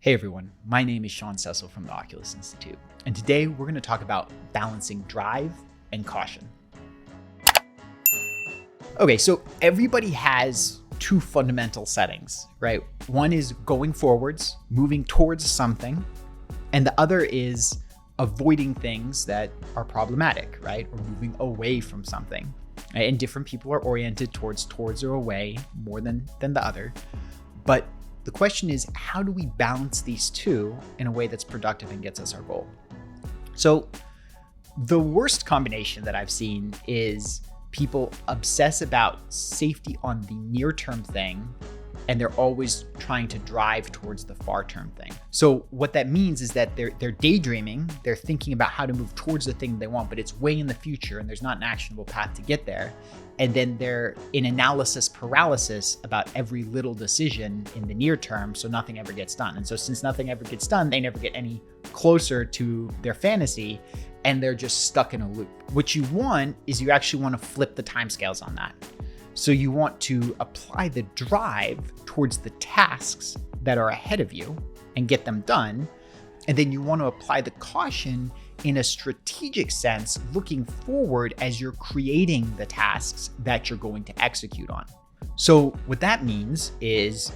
Hey everyone, my name is Sean Cecil from the Oculus Institute, and today we're going to talk about balancing drive and caution. Okay, so everybody has two fundamental settings, right? One is going forwards, moving towards something, and the other is avoiding things that are problematic, right? Or moving away from something. Right? And different people are oriented towards or away more than the other. But the question is, how do we balance these two in a way that's productive and gets us our goal? So the worst combination that I've seen is people obsess about safety on the near-term thing, and they're always trying to drive towards the far-term thing. So what that means is that they're daydreaming, they're thinking about how to move towards the thing they want, but it's way in the future and there's not an actionable path to get there. And then they're in analysis paralysis about every little decision in the near term, so nothing ever gets done. And so since nothing ever gets done, they never get any closer to their fantasy, and they're just stuck in a loop. What you want is you actually want to flip the timescales on that. So you want to apply the drive towards the tasks that are ahead of you and get them done. And then you want to apply the caution in a strategic sense, looking forward as you're creating the tasks that you're going to execute on. So what that means is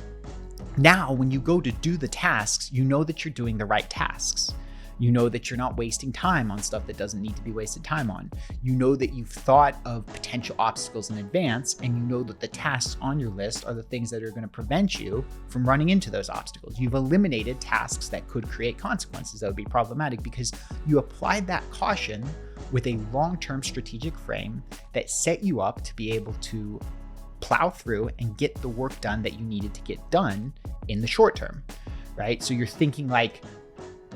now when you go to do the tasks, you know that you're doing the right tasks. You know that you're not wasting time on stuff that doesn't need to be wasted time on. You know that you've thought of potential obstacles in advance, and you know that the tasks on your list are the things that are going to prevent you from running into those obstacles. You've eliminated tasks that could create consequences that would be problematic because you applied that caution with a long-term strategic frame that set you up to be able to plow through and get the work done that you needed to get done in the short term, right? So you're thinking like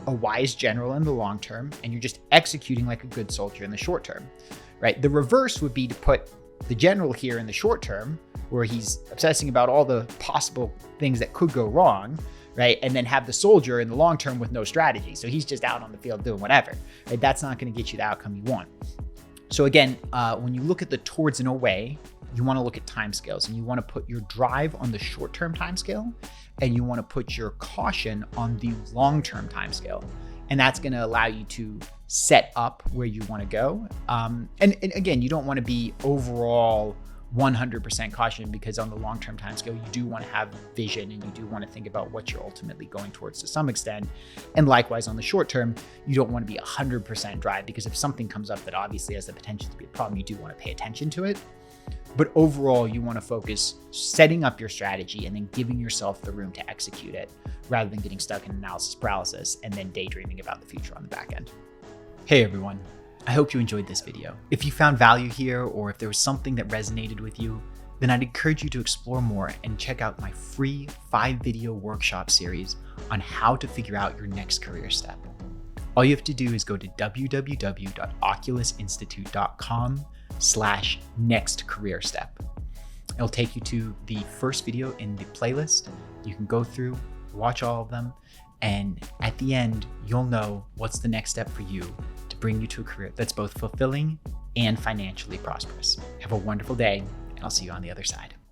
a wise general in the long term, and you're just executing like a good soldier in the short term, right? The reverse would be to put the general here in the short term, where he's obsessing about all the possible things that could go wrong, right? And then have the soldier in the long term with no strategy. So he's just out on the field doing whatever, right? That's not going to get you the outcome you want. So again, when you look at the towards and away, you want to look at timescales, and you want to put your drive on the short-term timescale, and you want to put your caution on the long-term timescale. And that's going to allow you to set up where you want to go. And again, you don't want to be overall 100% caution, because on the long-term timescale, you do want to have vision and you do want to think about what you're ultimately going towards to some extent. And likewise, on the short term, you don't want to be 100% drive, because if something comes up that obviously has the potential to be a problem, you do want to pay attention to it. But overall, you want to focus setting up your strategy and then giving yourself the room to execute it, rather than getting stuck in analysis paralysis and then daydreaming about the future on the back end. Hey everyone, I hope you enjoyed this video. If you found value here, or if there was something that resonated with you, then I'd encourage you to explore more and check out my free 5-video workshop series on how to figure out your next career step. All you have to do is go to www.oculusinstitute.com/next career step. It'll take you to the first video in the playlist. You can go through, watch all of them, and at the end, you'll know what's the next step for you to bring you to a career that's both fulfilling and financially prosperous. Have a wonderful day, and I'll see you on the other side.